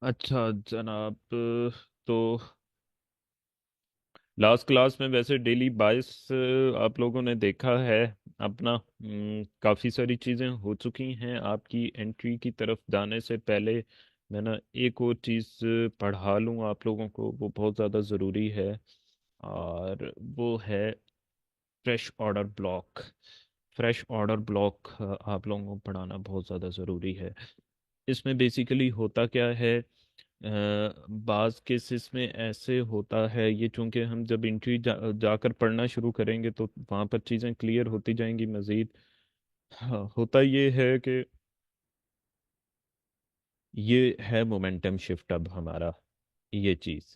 अच्छा जनाब, तो लास्ट क्लास में वैसे डेली बाइस आप लोगों ने देखा है अपना। काफ़ी सारी चीज़ें हो चुकी हैं आपकी एंट्री की तरफ जाने से पहले। मैं ना एक और चीज़ पढ़ा लूँ आप लोगों को, वो बहुत ज़्यादा ज़रूरी है। और वो है fresh order block. Fresh order block आप लोगों को पढ़ाना बहुत ज़्यादा ज़रूरी है। इसमें बेसिकली होता क्या है, बाज़ केसेस में ऐसे होता है, ये चूंकि हम जब जाकर पढ़ना शुरू करेंगे तो वहाँ पर चीज़ें क्लियर होती जाएंगी मज़ीद। हाँ, होता ये है कि ये है मोमेंटम शिफ्ट अब हमारा, ये चीज़।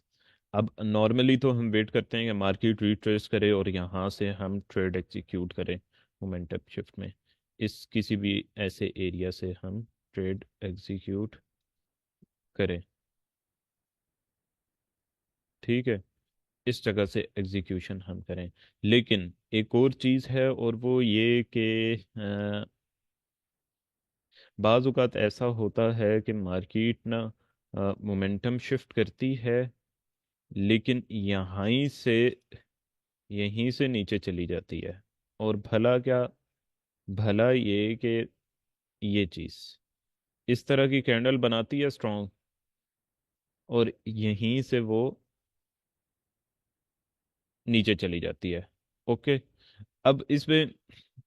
अब नॉर्मली तो हम वेट करते हैं कि मार्केट रिट्रेस करे और यहाँ से हम ट्रेड एग्जीक्यूट करें मोमेंटम शिफ्ट में। इस किसी भी ऐसे एरिया से हम ट्रेड एग्जीक्यूट करें, ठीक है। इस जगह से एग्जीक्यूशन हम करें। लेकिन एक और चीज़ है और वो ये कि बाज़ औक़ात ऐसा होता है कि मार्केट ना मोमेंटम शिफ्ट करती है, लेकिन यहीं से नीचे चली जाती है। और भला क्या, भला ये कि ये चीज़ इस तरह की कैंडल बनाती है स्ट्रॉन्ग, और यहीं से वो नीचे चली जाती है। ओके। अब इसमें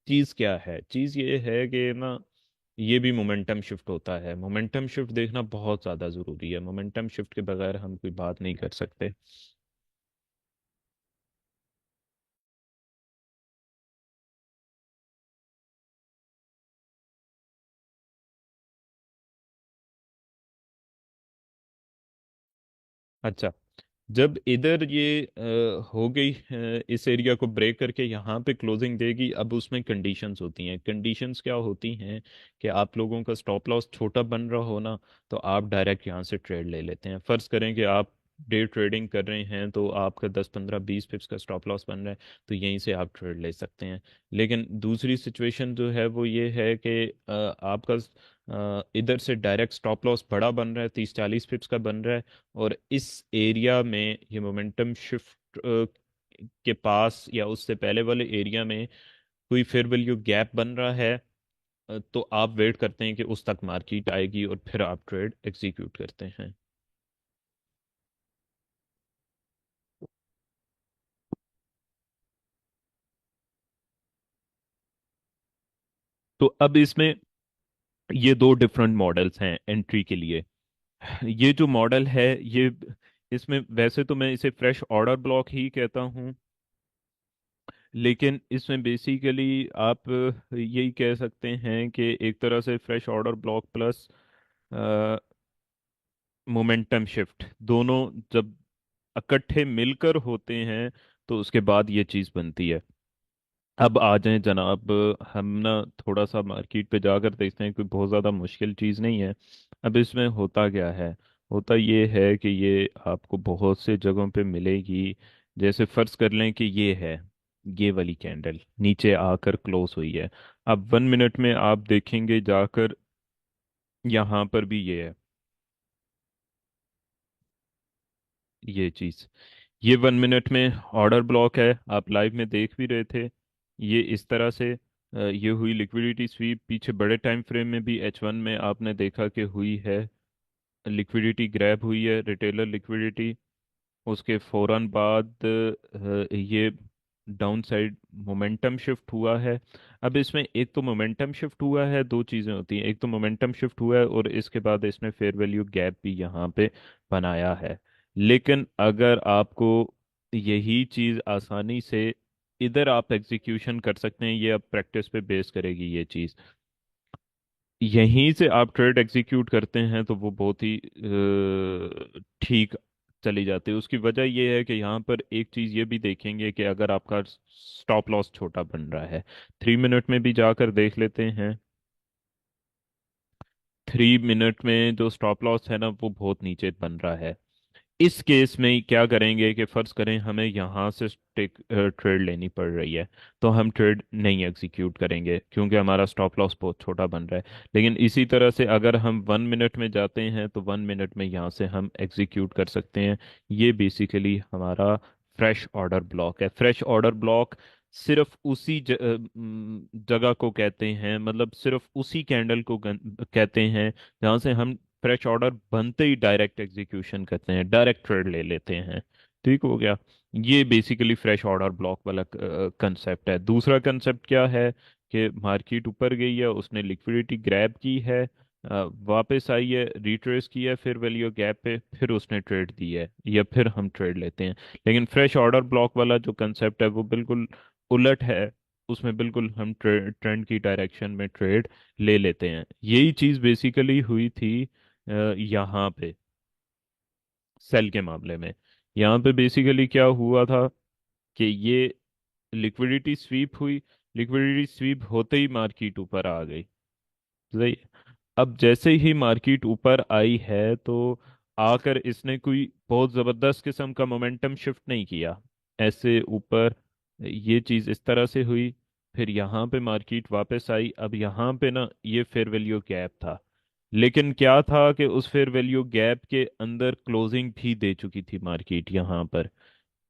चीज़ क्या है, चीज़ ये है कि ना ये भी मोमेंटम शिफ्ट होता है। मोमेंटम शिफ्ट देखना बहुत ज़्यादा ज़रूरी है, मोमेंटम शिफ्ट के बगैर हम कोई बात नहीं कर सकते। अच्छा, जब इधर ये हो गई, इस एरिया को ब्रेक करके यहाँ पे क्लोजिंग देगी, अब उसमें कंडीशंस होती हैं। कंडीशंस क्या होती हैं कि आप लोगों का स्टॉप लॉस छोटा बन रहा हो ना, तो आप डायरेक्ट यहाँ से ट्रेड ले लेते हैं। फर्ज करें कि आप डे ट्रेडिंग कर रहे हैं तो आपका 10 15 20 पिप्स का स्टॉप लॉस बन रहा है, तो यहीं से आप ट्रेड ले सकते हैं। लेकिन दूसरी सिचुएशन जो है वो ये है कि आपका इधर से डायरेक्ट स्टॉप लॉस बड़ा बन रहा है, 30 40 पिप्स का बन रहा है, और इस एरिया में ये मोमेंटम शिफ्ट के पास या उससे पहले वाले एरिया में कोई फेयर वैल्यू गैप बन रहा है। तो आप वेट करते हैं कि उस तक मार्केट आएगी और फिर आप ट्रेड एग्जीक्यूट करते हैं। तो अब इसमें ये दो डिफरेंट मॉडल्स हैं एंट्री के लिए। ये जो मॉडल है ये, इसमें वैसे तो मैं इसे फ्रेश ऑर्डर ब्लॉक ही कहता हूँ, लेकिन इसमें बेसिकली आप यही कह सकते हैं कि एक तरह से fresh order block plus momentum shift, दोनों जब इकट्ठे मिलकर होते हैं तो उसके बाद ये चीज़ बनती है। अब आ जाएं जनाब, हम ना थोड़ा सा मार्केट पे जाकर देखते हैं, कोई बहुत ज़्यादा मुश्किल चीज़ नहीं है। अब इसमें होता क्या है, होता ये है कि ये आपको बहुत से जगहों पे मिलेगी। जैसे फर्ज कर लें कि ये है, ये वाली कैंडल नीचे आकर क्लोज हुई है। अब 1 मिनट में आप देखेंगे जाकर, यहाँ पर भी ये है, ये चीज़। ये 1 मिनट में ऑर्डर ब्लॉक है, आप लाइव में देख भी रहे थे। ये इस तरह से ये हुई लिक्विडिटी स्वीप। पीछे बड़े टाइम फ्रेम में भी H1 में आपने देखा कि हुई है, लिक्विडिटी ग्रैब हुई है, रिटेलर लिक्विडिटी। उसके फौरन बाद ये डाउन साइड मोमेंटम शिफ्ट हुआ है। अब इसमें एक तो मोमेंटम शिफ्ट हुआ है, दो चीज़ें होती हैं, एक तो मोमेंटम शिफ्ट हुआ है और इसके बाद इसने फेयर वैल्यू गैप भी यहाँ पे बनाया है। लेकिन अगर आपको यही चीज़ आसानी से इधर आप एग्जीक्यूशन कर सकते हैं, ये अब प्रैक्टिस पे बेस करेगी ये चीज़। यहीं से आप ट्रेड एग्जीक्यूट करते हैं तो वो बहुत ही ठीक चली जाती है। उसकी वजह ये है कि यहाँ पर एक चीज़ ये भी देखेंगे कि अगर आपका स्टॉप लॉस छोटा बन रहा है, 3 मिनट में भी जाकर देख लेते हैं। 3 मिनट में जो स्टॉप लॉस है ना वो बहुत नीचे बन रहा है। इस केस में क्या करेंगे कि फर्ज करें हमें यहाँ से टेक ट्रेड लेनी पड़ रही है, तो हम ट्रेड नहीं एग्जीक्यूट करेंगे क्योंकि हमारा स्टॉप लॉस बहुत छोटा बन रहा है। लेकिन इसी तरह से अगर हम 1 मिनट में जाते हैं तो 1 मिनट में यहाँ से हम एग्जीक्यूट कर सकते हैं। ये बेसिकली हमारा फ्रेश ऑर्डर ब्लॉक है। फ्रेश ऑर्डर ब्लॉक सिर्फ उसी जगह को कहते हैं, मतलब सिर्फ उसी कैंडल को कहते हैं जहाँ से हम फ्रेश ऑर्डर बनते ही डायरेक्ट एग्जीक्यूशन करते हैं, डायरेक्ट ट्रेड ले लेते हैं। ठीक हो गया। ये बेसिकली फ्रेश ऑर्डर ब्लॉक वाला कंसेप्ट है। दूसरा कंसेप्ट क्या है कि मार्केट ऊपर गई है, उसने लिक्विडिटी ग्रैब की है, वापस आई है, रिट्रेस किया है, फिर वैल्यू गैप पे फिर उसने ट्रेड दी है, या फिर हम ट्रेड लेते हैं। लेकिन फ्रेश ऑर्डर ब्लॉक वाला जो कंसेप्ट है वो बिल्कुल उलट है। उसमें बिल्कुल हम ट्रेंड की डायरेक्शन में ट्रेड ले लेते हैं। यही चीज़ बेसिकली हुई थी यहाँ पे सेल के मामले में। यहाँ पे बेसिकली क्या हुआ था कि ये लिक्विडिटी स्वीप हुई। लिक्विडिटी स्वीप होते ही मार्केट ऊपर आ गई। सही है। अब जैसे ही मार्केट ऊपर आई है तो आकर इसने कोई बहुत जबरदस्त किस्म का मोमेंटम शिफ्ट नहीं किया ऐसे ऊपर। ये चीज इस तरह से हुई, फिर यहाँ पे मार्केट वापस आई। अब यहाँ पे ना ये फेयर वैल्यू गैप था, लेकिन क्या था कि उस फेयर वैल्यू गैप के अंदर क्लोजिंग भी दे चुकी थी मार्केट यहाँ पर।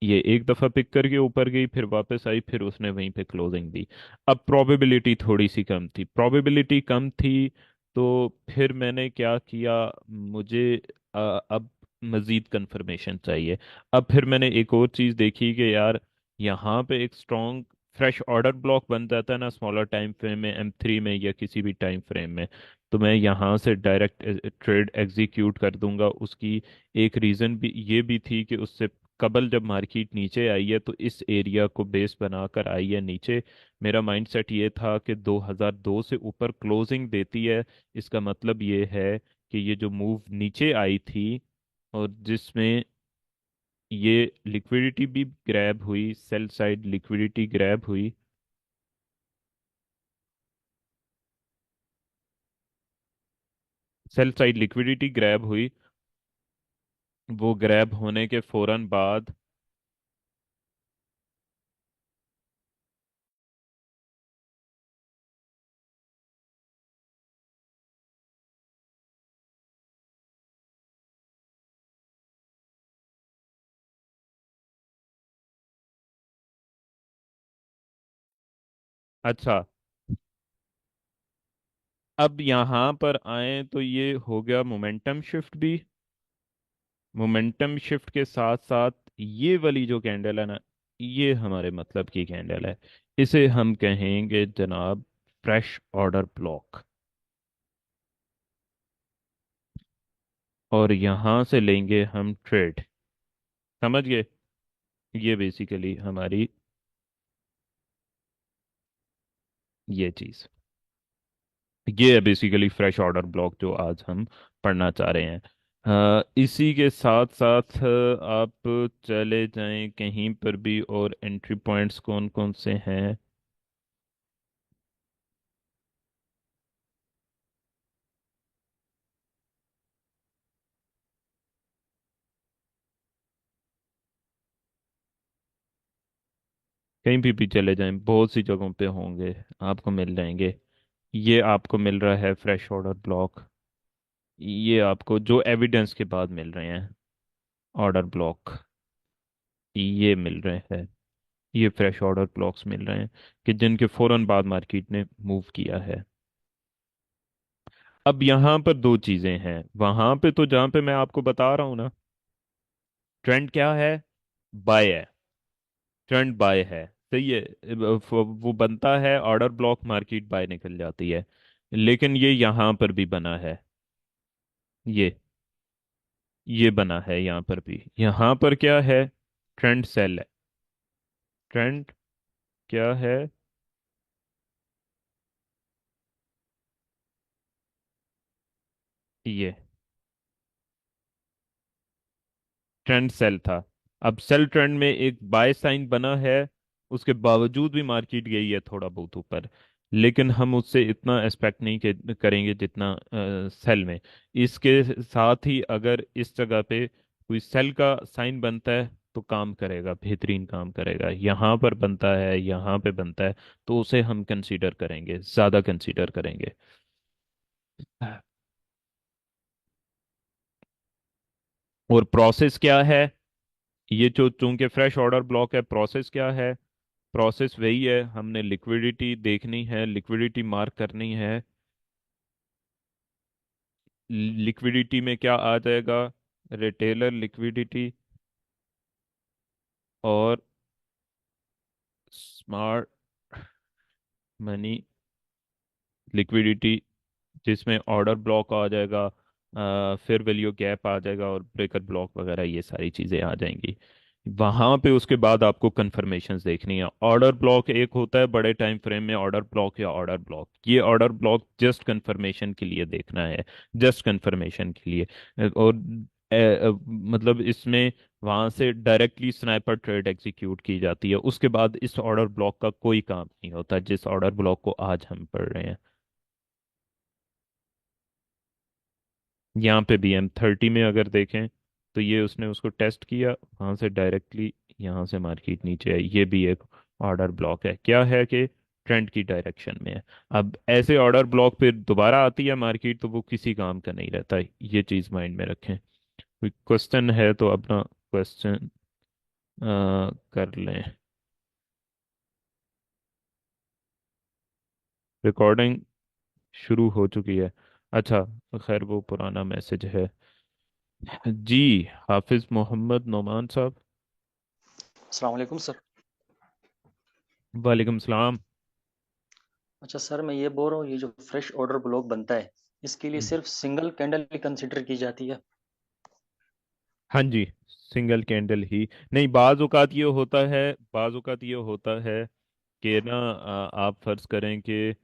ये एक दफा पिक करके ऊपर गई, फिर वापस आई, फिर उसने वहीं पे क्लोजिंग दी। अब प्रोबेबिलिटी थोड़ी सी कम थी, प्रोबेबिलिटी कम थी, तो फिर मैंने क्या किया, मुझे अब मजीद कंफर्मेशन चाहिए। अब फिर मैंने एक और चीज़ देखी कि यार यहाँ पे एक स्ट्रॉन्ग फ्रेश ऑर्डर ब्लॉक बन जाता है ना स्मॉलर टाइम फ्रेम में, M3 में या किसी भी टाइम फ्रेम में, तो मैं यहाँ से डायरेक्ट ट्रेड एग्जीक्यूट कर दूंगा। उसकी एक रीज़न भी ये भी थी कि उससे कबल जब मार्केट नीचे आई है तो इस एरिया को बेस बनाकर आई है नीचे। मेरा माइंडसेट ये था कि 2002 से ऊपर क्लोजिंग देती है, इसका मतलब ये है कि ये जो मूव नीचे आई थी और जिसमें ये लिक्विडिटी भी ग्रैब हुई, सेल साइड लिक्विडिटी ग्रैब हुई। सेल साइड लिक्विडिटी ग्रैब हुई, वो ग्रैब होने के फौरन बाद। अच्छा, अब यहाँ पर आए तो ये हो गया मोमेंटम शिफ्ट भी। मोमेंटम शिफ्ट के साथ साथ ये वाली जो कैंडल है ना, ये हमारे मतलब की कैंडल है। इसे हम कहेंगे जनाब फ्रेश ऑर्डर ब्लॉक। और यहाँ से लेंगे हम ट्रेड। समझ गए? ये बेसिकली हमारी ये चीज़, ये है बेसिकली फ्रेश ऑर्डर ब्लॉक जो आज हम पढ़ना चाह रहे हैं। इसी के साथ साथ आप चले जाएं कहीं पर भी, और एंट्री पॉइंट्स कौन कौन से हैं। कहीं भी चले जाएं, बहुत सी जगहों पे होंगे, आपको मिल जाएंगे। ये आपको मिल रहा है फ्रेश ऑर्डर ब्लॉक। ये आपको जो एविडेंस के बाद मिल रहे हैं ऑर्डर ब्लॉक, ये मिल रहे हैं। ये फ्रेश ऑर्डर ब्लॉक्स मिल रहे हैं कि जिनके फौरन बाद मार्केट ने मूव किया है। अब यहाँ पर दो चीजें हैं। वहां पे तो जहाँ पे मैं आपको बता रहा हूँ ना, ट्रेंड क्या है, बाय है। ट्रेंड बाय है, सही है। वो बनता है ऑर्डर ब्लॉक, मार्केट बाय निकल जाती है। लेकिन ये यहाँ पर भी बना है। ये बना है यहाँ पर भी। यहाँ पर क्या है, ट्रेंड सेल है। ट्रेंड क्या है, ये ट्रेंड सेल था। अब सेल ट्रेंड में एक बाय साइन बना है, उसके बावजूद भी मार्केट गई है थोड़ा बहुत ऊपर, लेकिन हम उससे इतना एक्सपेक्ट नहीं करेंगे जितना सेल में। इसके साथ ही अगर इस जगह पे कोई सेल का साइन बनता है तो काम करेगा, बेहतरीन काम करेगा। यहाँ पर बनता है, यहाँ पे बनता है, तो उसे हम कंसीडर करेंगे, ज़्यादा कंसीडर करेंगे। और प्रोसेस क्या है? ये जो चूंकि फ्रेश ऑर्डर ब्लॉक है, प्रोसेस क्या है? प्रोसेस वही है, हमने लिक्विडिटी देखनी है, लिक्विडिटी मार्क करनी है। लिक्विडिटी में क्या आ जाएगा? रिटेलर लिक्विडिटी और स्मार्ट मनी लिक्विडिटी, जिसमें ऑर्डर ब्लॉक आ जाएगा, फिर वैल्यू गैप आ जाएगा और ब्रेकर ब्लॉक वगैरह, ये सारी चीज़ें आ जाएंगी। वहां पे उसके बाद आपको कंफर्मेशंस देखनी है। ऑर्डर ब्लॉक एक होता है बड़े टाइम फ्रेम में, ऑर्डर ब्लॉक या ऑर्डर ब्लॉक, ये ऑर्डर ब्लॉक जस्ट कंफर्मेशन के लिए देखना है, जस्ट कंफर्मेशन के लिए। और मतलब इसमें वहां से डायरेक्टली स्नाइपर ट्रेड एग्जीक्यूट की जाती है, उसके बाद इस ऑर्डर ब्लॉक का कोई काम नहीं होता जिस ऑर्डर ब्लॉक को आज हम पढ़ रहे हैं। यहाँ पे भी M30 में अगर देखें तो ये उसने उसको टेस्ट किया, वहां से डायरेक्टली यहाँ से मार्केट नीचे आई। ये भी एक ऑर्डर ब्लॉक है, क्या है कि ट्रेंड की डायरेक्शन में है। अब ऐसे ऑर्डर ब्लॉक फिर दोबारा आती है मार्केट तो वो किसी काम का नहीं रहता है, ये चीज़ माइंड में रखें। कोई क्वेश्चन है तो अपना क्वेश्चन कर लें। रिकॉर्डिंग शुरू हो चुकी है। अच्छा, खैर वो पुराना मैसेज है। जी, हाफिज मोहम्मद नोमान साहब। अस्सलाम वालेकुम सर। वालेकुम सलाम। अच्छा सर, मैं ये बोल रहा हूँ, ये जो फ्रेश ऑर्डर ब्लॉक बनता है, इसके लिए सिर्फ सिंगल कैंडल ही कंसिडर की जाती है? हाँ जी, सिंगल कैंडल ही। नहीं, बाज औकात ये होता है, बाज औकात ये होता है कि ना, आप फर्ज करें कि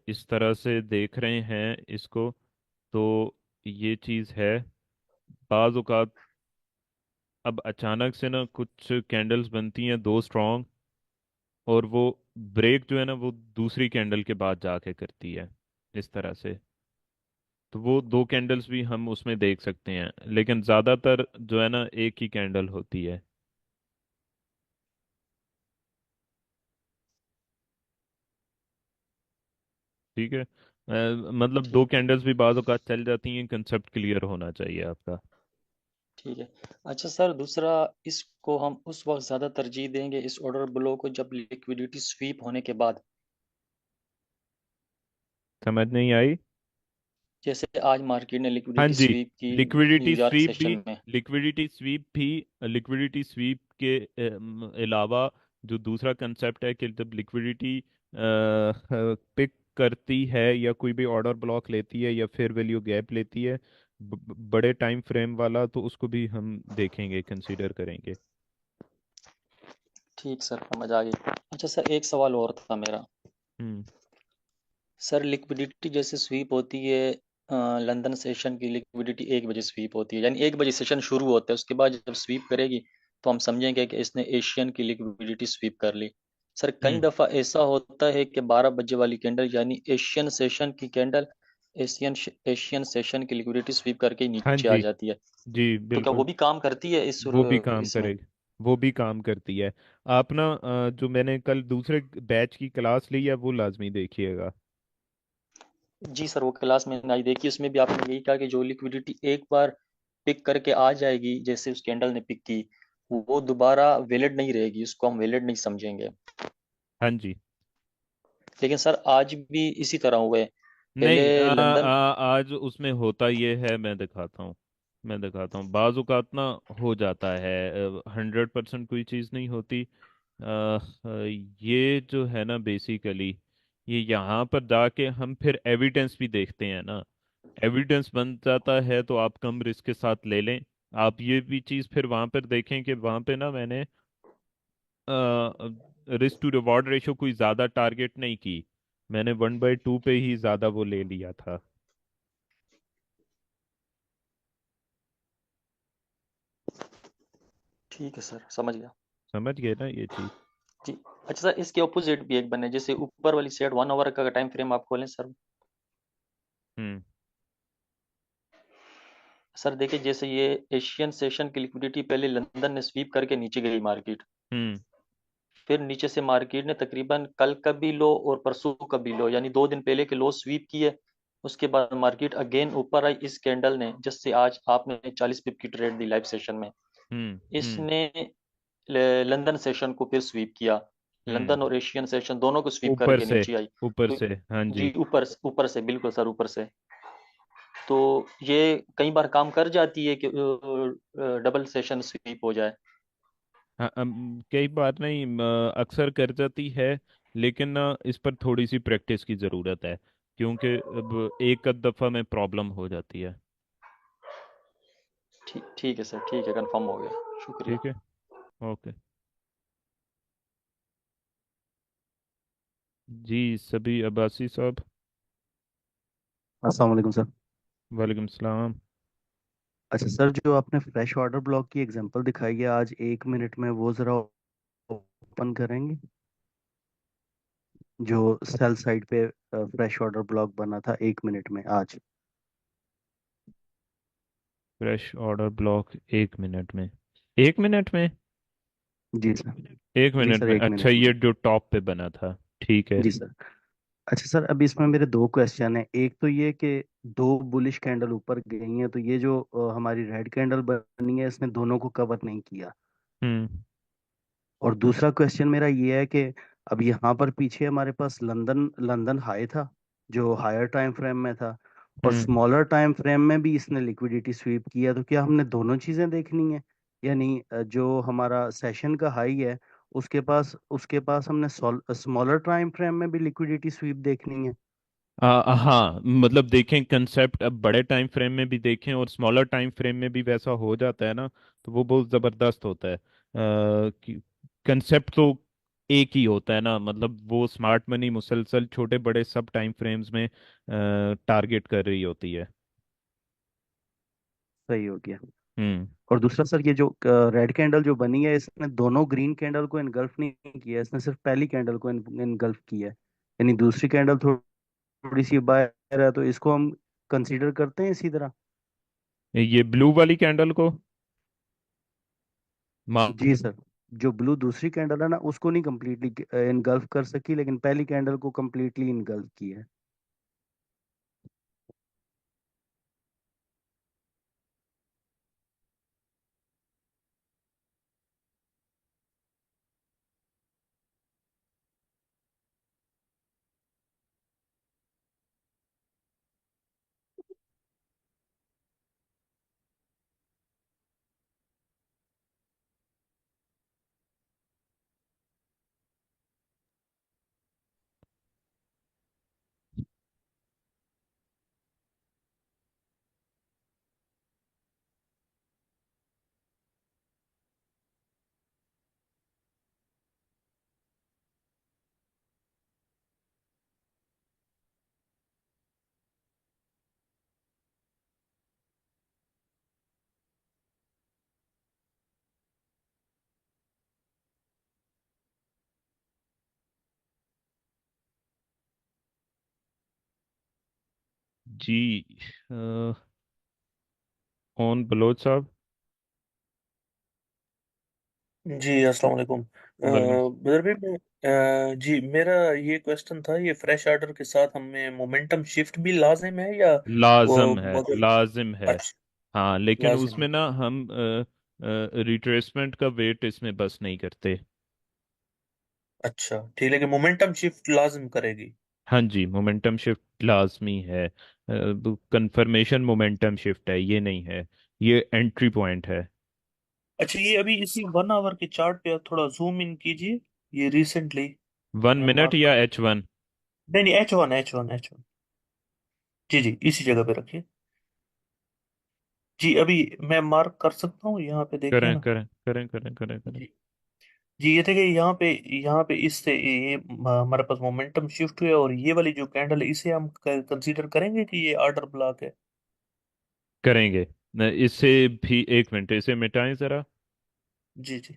इस तरह से देख रहे हैं इसको, तो ये चीज़ है। बाज औकात अब अचानक से ना कुछ कैंडल्स बनती हैं दो स्ट्रॉन्ग, और वो ब्रेक जो है ना वो दूसरी कैंडल के बाद जाके करती है, इस तरह से। तो वो दो कैंडल्स भी हम उसमें देख सकते हैं, लेकिन ज़्यादातर जो है ना एक ही कैंडल होती है। ठीक है, मतलब दो ठीक है। कैंडल्स भी बाज़ औक़ात चल जाती हैं, कंसेप्ट क्लियर होना चाहिए आपका। ठीक है। अच्छा सर, दूसरा, इसको हम उस वक्त ज़्यादा तरजीह देंगे इस ऑर्डर ब्लॉक को जब लिक्विडिटी स्वीप होने के बाद। समझ नहीं आई? जैसे आज मार्केट ने हाँ लिक्विडिटी जी, स्वीप की लिक्विडिटी न्यूयॉर्क स्वीप भी, सेशन में। लिक्विडिटी स्वीप भी, लिक्विडिटी स्वीप के अलावा जो दूसरा कंसेप्ट है कि जब लिक्विडिटी पिक करती है या कोई भी ऑर्डर ब्लॉक लेती है या फिर वैल्यू गैप लेती है, बड़े टाइम फ्रेम वाला, तो उसको भी हम देखेंगे, कंसीडर करेंगे। ठीक सर, समझ आ गई। अच्छा सर, एक सवाल और था मेरा। हम्म। सर, लिक्विडिटी जैसे स्वीप होती है, लंदन सेशन की लिक्विडिटी 1 बजे स्वीप होती है, यानी 1 बजे सेशन शुरू होता है, उसके बाद जब स्वीप करेगी तो हम समझेंगे कि इसने एशियन की लिक्विडिटी स्वीप कर ली। सर, कई हम्म। दफ़ा ऐसा होता है कि 12 बजे वाली कैंडल यानी एशियन सेशन की कैंडल एशियन एशियन सेशन की लिक्विडिटी स्वीप करके ही हाँ नीचे आ जी। जाती है। जी तो क्या वो बिल्कुल। भी काम करती है वो भी काम इसमें? करेगी, वो भी काम करती है। आप ना जो मैंने कल दूसरे बैच की क्लास ली है वो लाजमी देखिएगा। जी सर, वो क्लास में आई देखी, उसमें भी आपने यही कहा कि जो लिक्विडिटी एक बार पिक करके आ जाएगी, जैसे उस कैंडल ने पिक की, वो दोबारा वैलिड नहीं रहेगी, उसको हम वैलिड नहीं समझेंगे। हाँ जी। लेकिन सर, आज भी इसी तरह हुए। नहीं, पहले लंदन। आज उसमें होता ये है, मैं दिखाता हूँ, मैं दिखाता हूँ। बाज़ औक़ात ना हो जाता है, 100% कोई चीज़ नहीं होती। ये जो है ना बेसिकली, ये यहाँ पर जाके हम फिर एविडेंस भी देखते हैं ना, एविडेंस बन जाता है तो आप कम रिस्क के साथ ले लें। आप ये भी चीज़ फिर वहाँ पर देखें कि वहाँ पे ना मैंने रिस्क टू रिवॉर्ड रेशो कोई ज़्यादा टारगेट नहीं की, मैंने 1/2 पे ही ज़्यादा वो ले लिया था। ठीक है सर, समझ गया। समझ गए ना ये चीज़? जी। अच्छा सर, इसके ऑपोजिट भी एक बने, जैसे ऊपर वाली साइड 1 आवर का टाइम फ्रेम आप खोलें सर। हम्म। सर देखिए, जैसे ये एशियन सेशन की लिक्विडिटी पहले लंदन ने स्वीप करके नीचे गई मार्केट, हम्म। फिर नीचे से मार्केट ने तकरीबन कल का भी लो और परसों का भी लो, यानी 2 दिन पहले के लो स्वीप किए। उसके बाद मार्केट अगेन ऊपर आई इस कैंडल ने, जिससे आज आपने 40 पिप की ट्रेड दी लाइव सेशन में। हम्म। हम्म। इसने लंदन सेशन को फिर स्वीप किया, हम्म। लंदन और एशियन सेशन दोनों को स्वीप ऊपर करके से। नीचे आई। ऊपर तो से, हाँ जी। जी, ऊपर ऊपर से, बिल्कुल सर, ऊपर से। तो ये कई बार काम कर जाती है कि डबल सेशन स्वीप हो जाए। हाँ, कई बार नहीं, अक्सर कर जाती है। लेकिन ना इस पर थोड़ी सी प्रैक्टिस की ज़रूरत है, क्योंकि अब एक आध दफ़ा में प्रॉब्लम हो जाती है। ठीक ठीक है सर, ठीक है, कंफर्म हो गया। ठीक शुक्रिया। है। ओके। जी, सभी अब्बासी साहब। अस्सलाम वालेकुम सर। वालेकुम सलाम। अच्छा सर, जो आपने फ्रेश ऑर्डर ब्लॉक की एग्जांपल दिखाई है आज 1 मिनट में, वो ज़रा ओपन करेंगे? जो सेल साइड पे फ्रेश ऑर्डर ब्लॉक बना था 1 मिनट में आज। फ्रेश ऑर्डर ब्लॉक 1 मिनट में? 1 मिनट में? जी सर। एक जी मिनट सर, में, एक अच्छा, मिनट में। ये जो टॉप पे बना था। ठीक है। जी सर। अच्छा सर, अभी इसमें मेरे दो क्वेश्चन है। एक तो ये कि दो बुलिश कैंडल ऊपर गई हैं, तो ये जो हमारी रेड कैंडल बनी है, इसने दोनों को कवर नहीं किया। हम्म। और दूसरा क्वेश्चन मेरा ये है कि अब यहाँ पर पीछे हमारे पास लंदन लंदन हाई था, जो हायर टाइम फ्रेम में था, और हम्म। स्मॉलर टाइम फ्रेम में भी इसने लिक्विडिटी स्वीप किया। तो क्या हमने दोनों चीजें देखनी है? यानी जो हमारा सेशन का हाई है, उसके पास हमने स्मॉलर टाइम फ्रेम में भी लिक्विडिटी स्वीप देखनी है? हाँ, मतलब देखें कंसेप्ट, अब बड़े टाइम फ्रेम में भी देखें और स्मॉलर टाइम फ्रेम में भी वैसा हो जाता है ना, तो वो बहुत ज़बरदस्त होता है। कंसेप्ट तो एक ही होता है ना, मतलब वो स्मार्ट मनी मुसलसल छोटे बड़े सब टाइम फ्रेम्स में टारगेट कर रही होती है। सही हो गया। हम्म। और दूसरा सर, ये जो रेड कैंडल जो बनी है, इसने दोनों ग्रीन कैंडल को इनगल्फ नहीं किया, इसने सिर्फ पहली कैंडल को इनगल्फ किया है। यानी दूसरी कैंडल थोड़ी सी बाहर है, तो इसको हम कंसीडर करते हैं इसी तरह? ये ब्लू वाली कैंडल को मा जी सर। जो ब्लू दूसरी कैंडल है ना, उसको नहीं कंप्लीटली इनगल्फ कर सकी, लेकिन पहली कैंडल को कंप्लीटली इनगल्फ किया है। जी, ऑन बलोच साहब। जी अस्सलाम वालेकुम। वालेकुम। बदर भाई मैं जी मेरा ये क्वेश्चन था, ये फ्रेश ऑर्डर के साथ हमें मोमेंटम शिफ्ट भी लाजिम है या वो लाजम है, मगर? लाजिम है। अच्छा, हाँ, लेकिन लाजिम उसमें है। ना हम रिट्रेसमेंट का वेट इसमें बस नहीं करते। अच्छा ठीक, लेकिन मोमेंटम शिफ्ट लाजिम करेगी? हाँ जी, मोमेंटम शिफ्ट लाजमी है। कंफर्मेशन मोमेंटम शिफ्ट है, ये नहीं है। ये एंट्री पॉइंट है। अच्छा, ये अभी इसी 1 आवर के चार्ट पे आप थोड़ा जूम इन कीजिए, ये रिसेंटली 1 मिनट मार्क। या H1? नहीं नहीं, H1 H1 H1। जी जी, इसी जगह पे रखिए। जी अभी मैं मार्क कर सकता हूँ, यहाँ पे देखिए करें ना। करें करें करें करें करें। जी जी, ये देखिए यहाँ पे इससे ये हमारे पास मोमेंटम शिफ्ट हुआ, और ये वाली जो कैंडल है इसे हम कंसीडर करेंगे कि ये ऑर्डर ब्लॉक है? करेंगे। इससे भी 1 मिनट, इसे मिटाएं जरा। जी जी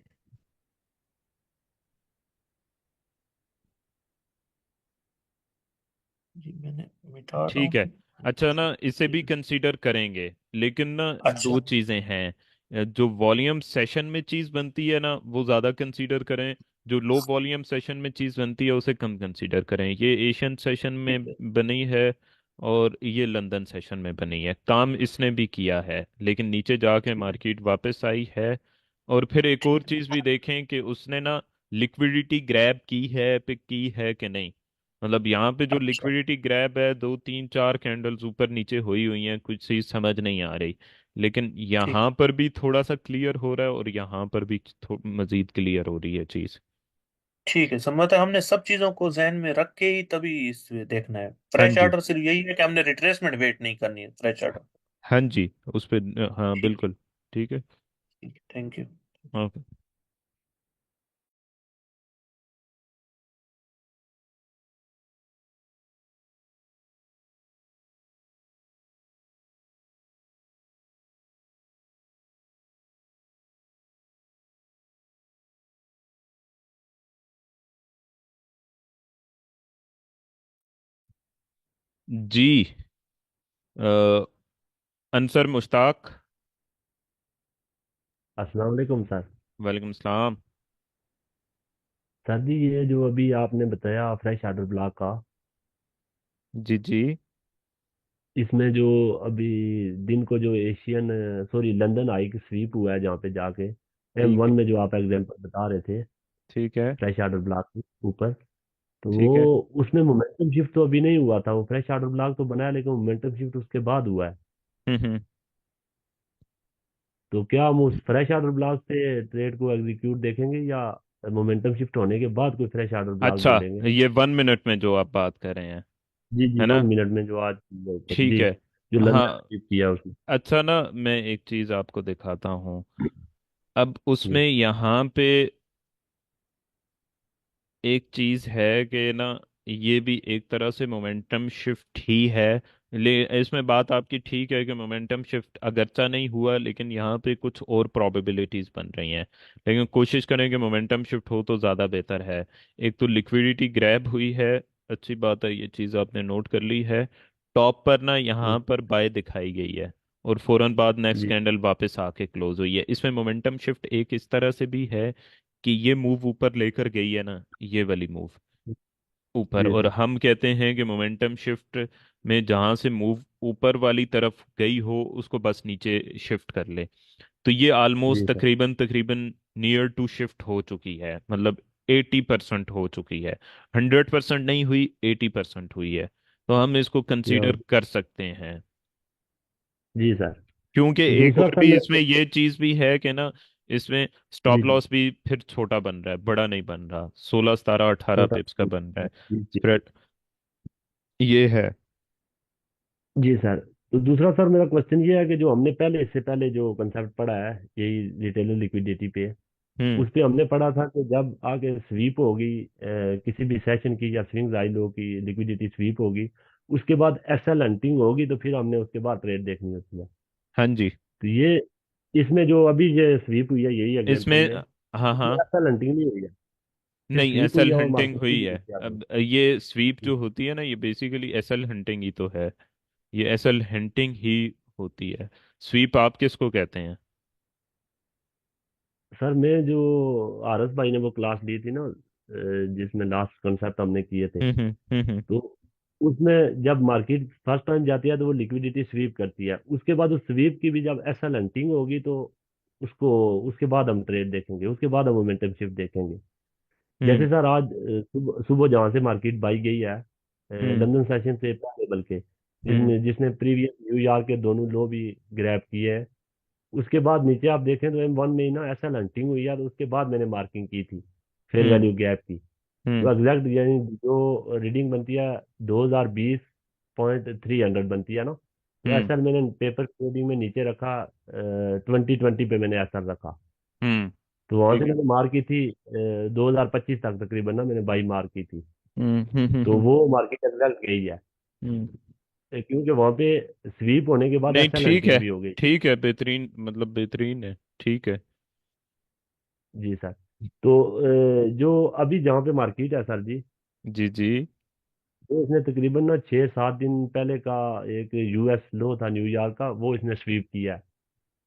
जी, मैंने मिटा रहा ठीक है। हूँ। अच्छा ना, इसे भी कंसीडर करेंगे, लेकिन ना अच्छा। दो चीजें हैं। जो वॉल्यूम सेशन में चीज बनती है ना वो ज्यादा कंसीडर करें, जो लो वॉल्यूम सेशन में चीज बनती है उसे कम कंसीडर करें। ये एशियन सेशन ठीक में है। बनी है और ये लंदन सेशन में बनी है, काम इसने भी किया है, लेकिन नीचे जाके ठीक है। मार्केट वापस आई है। और फिर एक और ठीक चीज भी देखें कि उसने ना लिक्विडिटी ग्रैब की है, पिक की है कि नहीं। मतलब यहाँ पे जो अच्छा। लिक्विडिटी ग्रैब है, दो तीन चार कैंडल्स ऊपर नीचे हुई हुई हैं, कुछ चीज समझ नहीं आ रही। लेकिन ठीक यहाँ पर भी थोड़ा सा क्लियर हो रहा है और यहाँ पर भी मजीद क्लियर हो रही है चीज। ठीक है, सम्मत है। हमने सब चीजों को जहन में रख के ही तभी इस देखना है। हाँ फ्रेश जी। ऑर्डर सिर्फ यही है कि हमने रिट्रेसमेंट वेट नहीं करनी है, फ्रेश ऑर्डर। हाँ जी, उस पे हाँ ठीक बिल्कुल। ठीक है। है। Thank you. ओके। जी। अ, अंसर मुश्ताक। अस्सलाम वालेकुम सर। वालेकुम सलाम। सर जी, ये जो अभी आपने बताया फ्रेश ऑर्डर ब्लॉक का, जी जी। इसमें जो अभी दिन को जो एशियन, सॉरी, लंदन आई की स्वीप हुआ है जहाँ पे जाके ठीक M1 है। में जो आप एग्जांपल बता रहे थे ठीक है। फ्रेश ऑर्डर ब्लॉक के ऊपर, तो ठीक है। वो उसमें मोमेंटम शिफ्ट तो अभी नहीं हुआ था। वो फ्रेश ऑर्डर ब्लॉक तो बनाया लेकिन मोमेंटम शिफ्ट उसके बाद हुआ है। हम्म। तो क्या हम उस फ्रेश ऑर्डर ब्लॉक से ट्रेड को एग्जीक्यूट देखेंगे या मोमेंटम शिफ्ट होने के बाद कोई फ्रेश ऑर्डर ब्लॉक अच्छा, ढूंढेंगे? ये 1 मिनट में जो आप बात कर रहे हैं, जी जी, है ना। 1 मिनट में जो आज ठीक जी, है। जो हाँ। लंदन शिफ्ट किया उसने। अच्छा ना, मैं एक चीज आपको दिखाता हूँ। अब जी उसमें यहाँ पे एक चीज है कि ना, ये भी एक तरह से मोमेंटम शिफ्ट ही है। ले इसमें बात आपकी ठीक है कि मोमेंटम शिफ्ट अगरचा नहीं हुआ, लेकिन यहाँ पे कुछ और प्रोबेबिलिटीज बन रही हैं। लेकिन कोशिश करें कि मोमेंटम शिफ्ट हो तो ज़्यादा बेहतर है। एक तो लिक्विडिटी ग्रैब हुई है, अच्छी बात है, ये चीज़ आपने नोट कर ली है। टॉप पर ना जी यहाँ पर बाय दिखाई गई है और फौरन बाद नेक्स्ट जी कैंडल वापस आके क्लोज हुई है। इसमें मोमेंटम शिफ्ट एक इस तरह से भी है कि ये मूव ऊपर लेकर गई है ना, ये वाली मूव ऊपर, जी और सर। हम कहते हैं कि मोमेंटम शिफ्ट में जहां से मूव ऊपर वाली तरफ गई हो उसको बस नीचे शिफ्ट कर ले। तो ये जी ऑलमोस्ट सर। तकरीबन तकरीबन नियर टू शिफ्ट हो चुकी है, मतलब 80% हो चुकी है। 100% नहीं हुई, 80% हुई है। तो हम इसको या- कंसीडर कर सकते हैं। जी सर। क्योंकि एक दूसरा और सर भी मेरा इसमें ये चीज भी है कि ना, इसमें जी स्टॉप जी, लॉस भी फिर छोटा बन रहा है, बड़ा नहीं बन रहा, 16 17 18 छोटा। पिप्स का बन रहा है जी जी। स्प्रेड। ये है। जी सर। तो दूसरा सर मेरा क्वेश्चन ये है कि जो हमने पहले, इससे पहले जो कंसेप्ट पढ़ा है यही रिटेलर लिक्विडिटी पे, हम्म। उस पे हमने पढ़ा था कि जब आगे स्वीप होगी किसी भी सेशन की या स्विंग्स आई लो की लिक्विडिटी स्वीप होगी, उसके बाद एसएल हंटिंग होगी तो फिर हमने उसके बाद ट्रेड देखनी होती है। हाँ जी। तो ये इसमें जो अभी ये स्वीप हुई है यही एग्जांपल इसमें में, हाँ इसमें हाँ। एसएल हंटिंग नहीं हुई है, सिर्फ नहीं, स्वीप हुई एसएल है और हंटिंग मार्केट हुई खुली है। है इसके आगे। अब ये स्वीप जो होती है ना, ये बेसिकली एसएल हंटिंग ही तो है। ये एसएल हंटिंग ही होती है। स्वीप आप किसको कहते हैं? सर मैं जो आरएस भाई ने वो क्लास ली थी ना, जिसमें लास्ट कॉन्सेप्ट हमने किए थे, हम्म। तो उसमें जब मार्केट फर्स्ट टाइम जाती है तो वो लिक्विडिटी स्वीप करती है, उसके बाद उस स्वीप की भी जब एसएल हंटिंग होगी तो उसको, उसके बाद हम ट्रेड देखेंगे, उसके बाद हम मोमेंटम शिफ्ट देखेंगे। हम्म। जैसे सर आज सुबह सुबह जहाँ से मार्केट बाई गई है, हम्म। लंदन सेशन से पहले बल्कि, हम्म। जिसमें जिसने प्रीवियस न्यूयॉर्क के दोनों लो भी ग्रैब किए हैं, उसके बाद नीचे आप देखें तो M1 में ही ना ऐसा लंटिंग हुई है, तो उसके बाद मैंने मार्किंग की थी फेयर हम्म। वैल्यू गैप की। हम्म। तो एग्जैक्ट यानी जो रीडिंग बनती है 2020.300 बनती है ना, तो हम्म। ऐसा मैंने पेपर ट्रेडिंग में नीचे रखा, 2020 पे मैंने ऐसा रखा। हम्म। तो वहां से ठीक है। मैंने मार की थी 2025 तक तकरीबन ना, मैंने बाई मार की थी। तो हम्म। वो मार्केट एग्जैक्ट गई है, हम्म। क्योंकि वहां पे स्वीप होने के बाद नहीं ऐसा ठीक है। लंटिंग भी हो गई। ठीक है, बेहतरीन, मतलब बेहतरीन है। ठीक है। जी सर। तो जो अभी जहाँ पे मार्केट है सर जी, जी जी। तो इसने तकरीबन ना 6-7 दिन पहले का एक यूएस लो था न्यूयॉर्क का, वो इसने स्वीप किया है।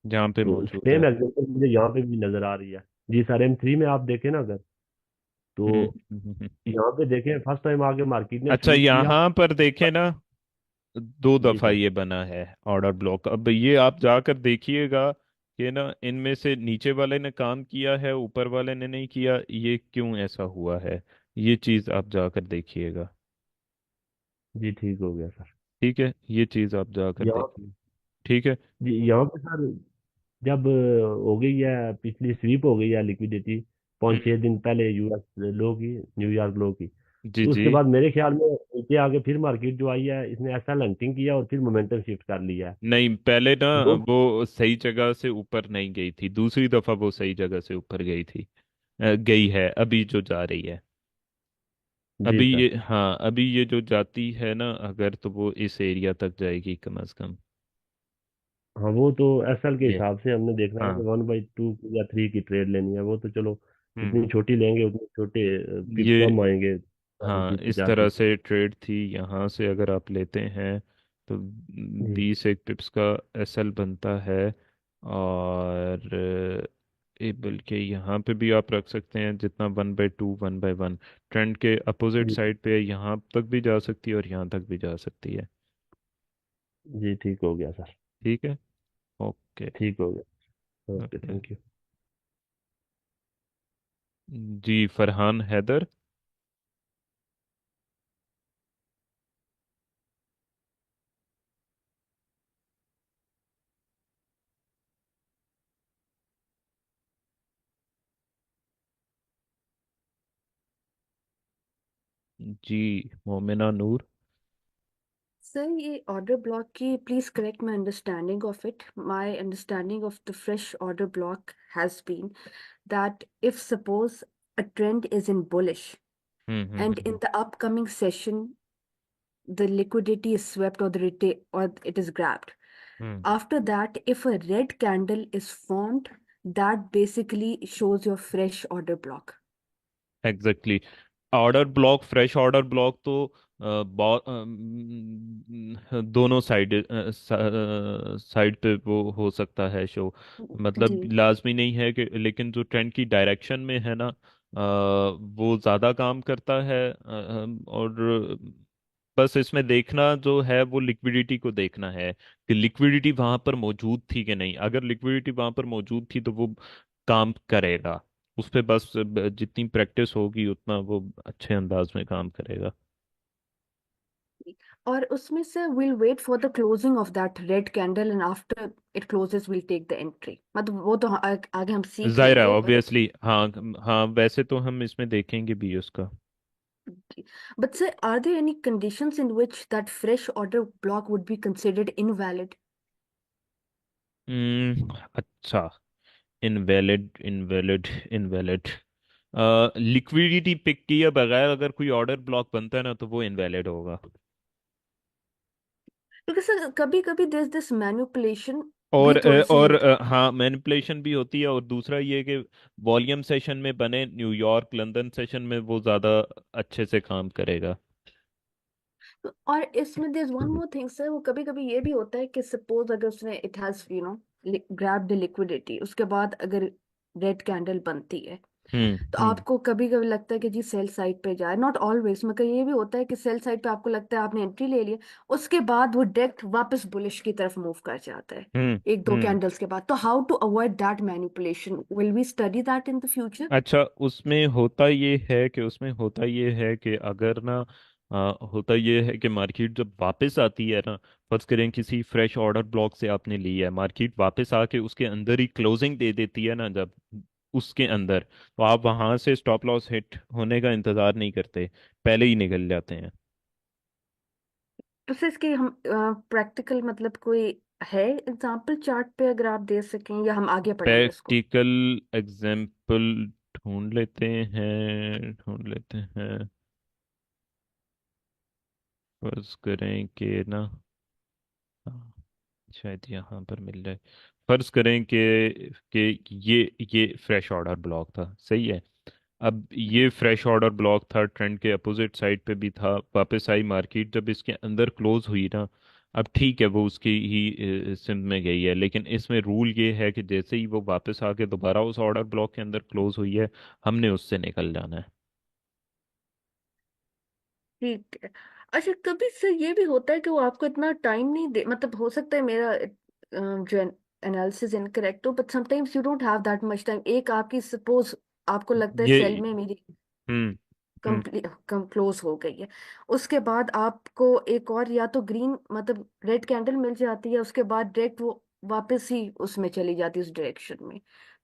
जहाँ पे तो मौजूद है। सेम एग्जांपल मुझे यहाँ पे भी नजर आ रही है। जी सर, M3 में आप देखें ना अगर, हम्म तो हम्म, हम्म, हम्म। यहाँ पे देखें फर्स्ट टाइम आगे मार्केट ने अच्छा, स्वीप किया। यहाँ पर देखें ना, दो जी दफा सर। ये बना है ऑर्डर ब्लॉक। अब ये आप जाकर देखिएगा कि ना इनमें से नीचे वाले ने काम किया है, ऊपर वाले ने नहीं किया, ये क्यों ऐसा हुआ है, ये चीज आप जाकर देखिएगा। जी ठीक हो गया सर। ठीक है, ये चीज आप जाकर यहाँ, देखिए। ठीक है। जी यहाँ पे सर, जब हो गई है पिछली स्वीप हो गई है लिक्विडिटी 5-6 दिन पहले यूएस लो की, न्यूयॉर्क लो की, जी तो जी। उसके बाद मेरे ख्याल में नीचे आके फिर मार्केट जो आई है इसने ऐसा लंटिंग किया और फिर मोमेंटम शिफ्ट कर लिया है। नहीं, पहले ना दो। वो सही जगह से ऊपर नहीं गई थी, दूसरी दफा वो सही जगह से ऊपर गई थी। गई है अभी जो जा रही है। जी अभी सर। ये, हाँ अभी ये जो जाती है ना अगर, तो वो इस एरिया तक जाएगी कम से कम। हाँ वो तो एसएल के ये, हिसाब से हमने देखना है कि हाँ। 1/2 या 3 की ट्रेड लेनी है, वो तो चलो हम्म। जितनी छोटी लेंगे उतने छोटे पिप्स ये, कम आएंगे, हाँ जी इस 50 तरह पिप्स। से ट्रेड थी। यहाँ से अगर आप लेते हैं तो जी 20 एक पिप्स का एसएल बनता है। और ये बल्कि यहाँ पे भी आप रख सकते हैं जितना 1/2, 1/1 ट्रेंड के अपोजिट जी। साइड पे यहाँ तक भी जा सकती है और यहाँ तक भी जा सकती है। जी ठीक हो गया सर। ठीक है। ओके। ठीक हो गया, ओके ओके। Thank you. जी, फरहान हैदर। जी, मोमिना नूर। Sir, ये order block की please correct my understanding of it. My understanding of the fresh order block has been that if suppose a trend is in bullish and in hmm. the upcoming session the liquidity is swept or the retail or it is grabbed. Hmm. After that, if a red candle is formed, that basically shows your fresh order block. Exactly. Order block, fresh order block तो दोनों side पे वो हो सकता है show. मतलब जी लाजमी नहीं है कि, लेकिन जो ट्रेंड की डायरेक्शन में है ना वो ज़्यादा काम करता है। और बस इसमें देखना जो है वो लिक्विडिटी को देखना है कि लिक्विडिटी वहां पर मौजूद थी कि नहीं। अगर लिक्विडिटी वहां पर मौजूद थी तो वो काम करेगा। उस पे बस जितनी प्रैक्टिस होगी उतना वो अच्छे अंदाज में काम करेगा। और उसमें से we'll wait for the closing of that red candle and after it closes we'll take the entry. मतलब वो तो आगे हम सीख जाहिर है, लेंगे but ऑब्वियसली, हाँ। हाँ वैसे तो हम इसमें देखेंगे भी उसका। but sir, are there any conditions in which that fresh order block would be considered invalid? अच्छा। Invalid, invalid, invalid. Liquidity pick किए बगैर अगर कोई ऑर्डर ब्लॉक बनता है ना तो वो इनवैलिड होगा। क्योंकि सर कभी कभी there's this manipulation भी और थोड़ी सी होती हाँ मैनिपुलेशन भी होती है। और दूसरा ये कि वॉल्यूम सेशन में बने, न्यूयॉर्क लंदन सेशन में वो ज़्यादा अच्छे से काम करेगा। है। और इसमें there's one more thing sir, वो कभी कभी ये भी होता है कि suppose अगर उसने it has grabbed the liquidity, उसके बाद अगर रेड कैंडल बनती है तो हम्म। आपको कभी कभी लगता है कि जी सेल साइड पे जाए, नॉट ऑलवेज, मगर ये भी होता है कि सेल साइड पे आपको लगता है आपने एंट्री ले लिया, उसके बाद वो डायरेक्ट वापस बुलिश की तरफ मूव कर जाता है हम्म। एक दो हम्म। कैंडल्स के बाद। तो how to avoid that manipulation, will we study that in the future? अच्छा, उसमें होता ये है कि अगर ना होता ये है कि मार्केट जब वापस आती है ना, फर्ज करें किसी फ्रेश ऑर्डर ब्लॉक से आपने लिया है, मार्केट वापस आके उसके अंदर ही क्लोजिंग दे देती है ना जब, उसके अंदर, तो आप वहां से स्टॉप लॉस हिट होने का इंतजार नहीं करते, पहले ही निकल जाते हैं। तो सर इसके हम प्रैक्टिकल मतलब कोई है एग्जांपल चार्ट पे अगर आप दे सकें, या हम आगे पढ़ेंगे इसको? प्रैक्टिकल एग्जाम्पल ढूंढ लेते हैं। फर्ज करें कि ना, हाँ, शायद यहाँ पर मिल जाए। फर्ज करें कि ये फ्रेश ऑर्डर ब्लॉक था, सही है। अब ये फ्रेश ऑर्डर ब्लॉक था, ट्रेंड के अपोजिट साइड पे भी था, वापस आई मार्केट, जब इसके अंदर क्लोज हुई ना, अब ठीक है वो उसकी ही सिम में गई है, लेकिन इसमें रूल ये है कि जैसे ही वो वापस आके दोबारा उस ऑर्डर ब्लॉक के अंदर क्लोज हुई है, हमने उससे निकल जाना है। ठीक है। अच्छा, कभी से ये भी होता है कि वो आपको इतना टाइम नहीं दे, मतलब हो सकता है मेरा जो एनालिसिस इनकरेक्ट हो, but sometimes you don't have that much time. एक आपकी सपोज आपको लगता है ये सेल में मेरी हम्म हम्म कंप्लीट कम क्लोज हो गई है, उसके बाद आपको एक और या तो ग्रीन मतलब रेड कैंडल मिल जाती है, उसके बाद डायरेक्ट वो वापस ही उसमें चली जाती है उस डायरेक्शन में।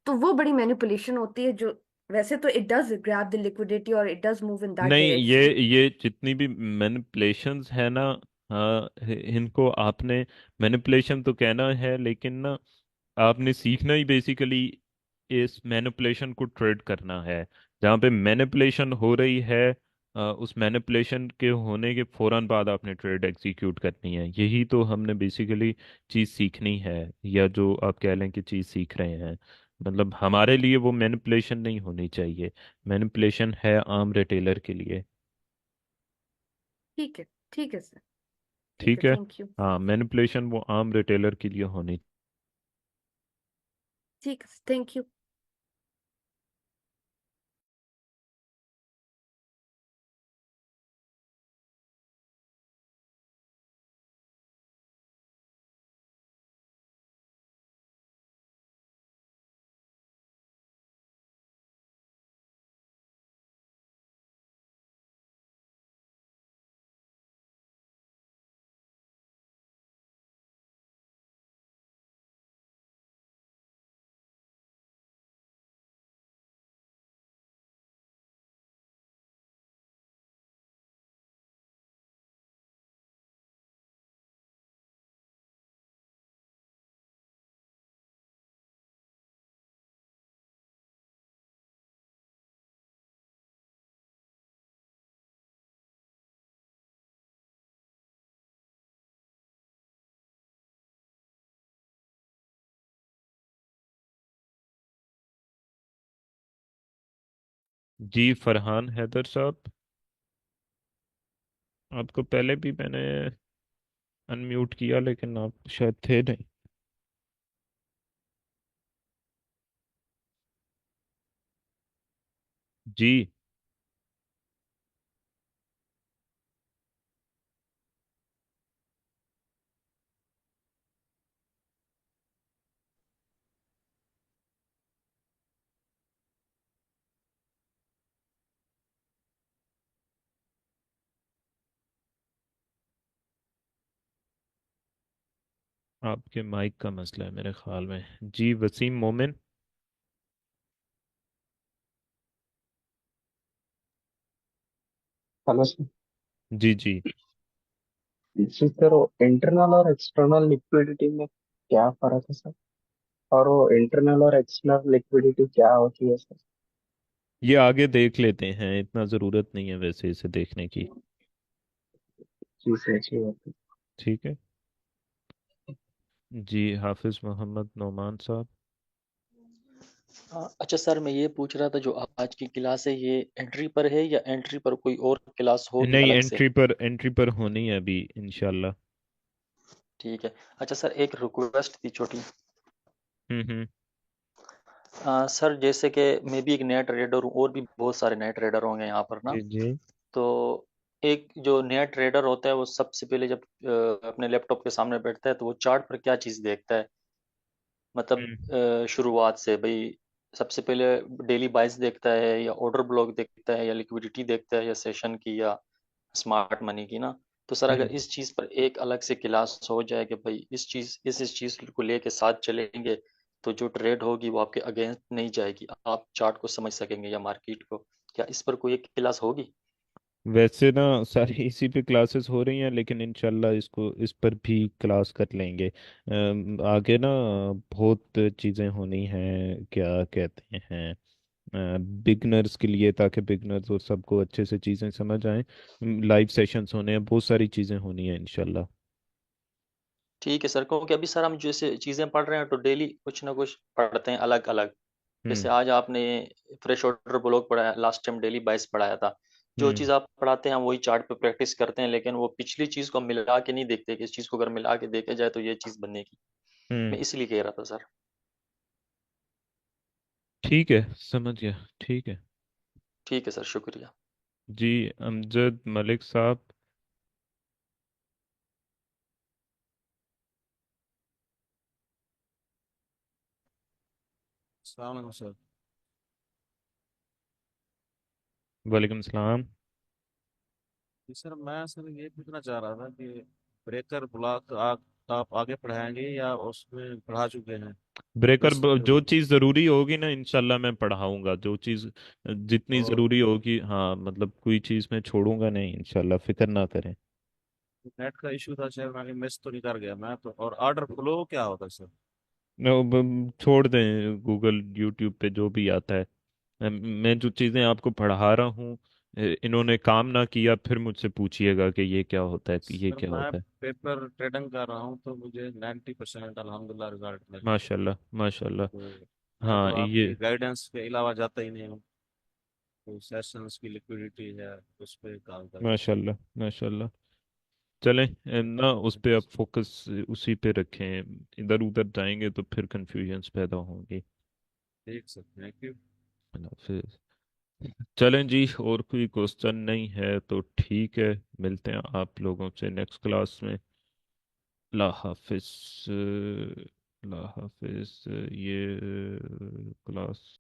तो वो बड़ी मैनिपुलेशन होती है, जो वैसे तो it does grab the liquidity और it does move in that नहीं, ये डायरेक्शन। ये जितनी भी मैनिपुलेशंस है ना, हाँ, इनको आपने मैनिपुलेशन तो कहना है, लेकिन ना आपने सीखना ही बेसिकली इस मैनिपुलेशन को ट्रेड करना है। जहाँ पे मैनिपुलेशन हो रही है, उस मैनिपुलेशन के होने के फौरन बाद आपने ट्रेड एग्जीक्यूट करनी है। यही तो हमने बेसिकली चीज़ सीखनी है, या जो आप कह लें कि चीज़ सीख रहे हैं। मतलब हमारे लिए वो मैनिपुलेशन नहीं होनी चाहिए, मैनिपुलेशन है आम रिटेलर के लिए। ठीक है, ठीक है सर, ठीक है, ठीक है। Thank you. हाँ, मैनिपुलेशन वो आम रिटेलर के लिए होनी। ठीक है, थैंक यू। जी फरहान हैदर साहब, आपको पहले भी मैंने अनम्यूट किया, लेकिन आप शायद थे नहीं। जी। आपके माइक का मसला है मेरे ख्याल में। जी वसीम मोमिन। Hello sir. जी जी। जी सर, वो इंटरनल और एक्सटर्नल लिक्विडिटी में क्या फर्क है सर? और वो इंटरनल और एक्सटर्नल लिक्विडिटी क्या होती है सर? ये आगे देख लेते हैं, इतना ज़रूरत नहीं है वैसे इसे देखने की। जी सर, जी ओके। ठीक है। जी हाफिज मोहम्मद नौमान साहब। अच्छा सर, मैं ये पूछ रहा था, जो आज की क्लास है ये एंट्री पर है या एंट्री पर कोई और क्लास होगी नहीं, अलग से? एंट्री पर होनी है अभी इंशाल्लाह। ठीक है। अच्छा सर, एक रिक्वेस्ट थी छोटी। हम्म। सर जैसे कि मैं भी एक नया ट्रेडर हूँ और भी बहुत सारे नए ट्रेडर होंगे यहाँ पर ना। जी जी। तो एक जो नया ट्रेडर होता है वो सबसे पहले जब अपने लैपटॉप के सामने बैठता है तो वो चार्ट पर क्या चीज़ देखता है? मतलब हम्म शुरुआत से भाई, सबसे पहले डेली बाइस देखता है या ऑर्डर ब्लॉक देखता है या लिक्विडिटी देखता है या सेशन की या स्मार्ट मनी की ना? तो सर अगर हम्म। इस चीज़ पर एक अलग से क्लास हो जाए कि भाई इस चीज़ को लेके साथ चलेंगे, तो जो ट्रेड होगी वो आपके अगेंस्ट नहीं जाएगी, आप चार्ट को समझ सकेंगे या मार्केट को। क्या इस पर कोई एक क्लास होगी? वैसे ना सारी इसी पे क्लासेस हो रही हैं, लेकिन इंशाल्लाह इसको इस पर भी क्लास कर लेंगे। आगे ना बहुत चीज़ें होनी हैं, क्या कहते हैं, बिगनर्स के लिए, ताकि बिगनर्स और सबको अच्छे से चीज़ें समझ आएं। लाइव सेशंस होने हैं, बहुत सारी चीज़ें होनी हैं इंशाल्लाह। ठीक है सर, क्योंकि अभी सर हम जैसे चीज़ें पढ़ रहे हैं तो डेली कुछ ना कुछ पढ़ते हैं अलग अलग। जैसे हम्म। आज आपने फ्रेश ऑर्डर ब्लॉक पढ़ाया, लास्ट टाइम डेली बाइस पढ़ाया था। जो हम्म। चीज़ आप पढ़ाते हैं हम वही चार्ट पे प्रैक्टिस करते हैं, लेकिन वो पिछली चीज़ को हम मिला के नहीं देखते कि इस चीज़ को अगर मिला के देखे जाए तो ये चीज़ बनेगी। हम्म। मैं इसलिए कह रहा था सर। ठीक है, समझ गया। ठीक है। ठीक है सर, शुक्रिया। जी, अमजद मलिक साहब। अस्सलाम वालेकुम सर। वालेकुम सलाम। जी सर, मैं सर ये पूछना चाह रहा था कि ब्रेकर ब्लॉक आप आगे पढ़ाएंगे या उसमें पढ़ा चुके हैं? जो चीज़ ज़रूरी होगी ना, इंशाल्लाह मैं पढ़ाऊंगा। जो चीज़ जितनी और ज़रूरी होगी, हाँ, मतलब कोई चीज़ मैं छोड़ूंगा नहीं, इंशाल्लाह, फिक्र ना करें। नेट का इशू था सर, मैं मिस तो नहीं कर गया मैं तो। और ऑर्डर फ्लो क्या होता है सर? छोड़ दें, गूगल यूट्यूब पे जो भी आता है। मैं जो चीज़ें आपको पढ़ा रहा हूँ, इन्होंने काम ना किया फिर मुझसे पूछिएगा कि ये क्या होता है, कि ये सर क्या मैं होता है। पेपर ट्रेडिंग कर रहा हूँ तो मुझे 90% अल्हम्दुलिल्लाह रिजल्ट मिल रहा है। माशाल्लाह, माशाल्लाह। तो मैं तो हाँ, ये आपकी गाइडेंस के अलावा जाता ही नहीं हूँ। तो सेशंस की लिक्विडिटी है, उस पर काम करता हूँ। माशाल्लाह, माशाल्लाह। चलें, ना उस पे आप थैंक फोकस उसी पे रखें। इधर उधर जाएंगे तो फिर कंफ्यूजन्स पैदा होंगी। ठीक सर, थैंक यू। अल्लाह हाफिज। चलें जी, और कोई क्वेश्चन नहीं है तो ठीक है। मिलते हैं आप लोगों से नेक्स्ट क्लास में। अल्लाह हाफिज। अल्लाह हाफिज। ये क्लास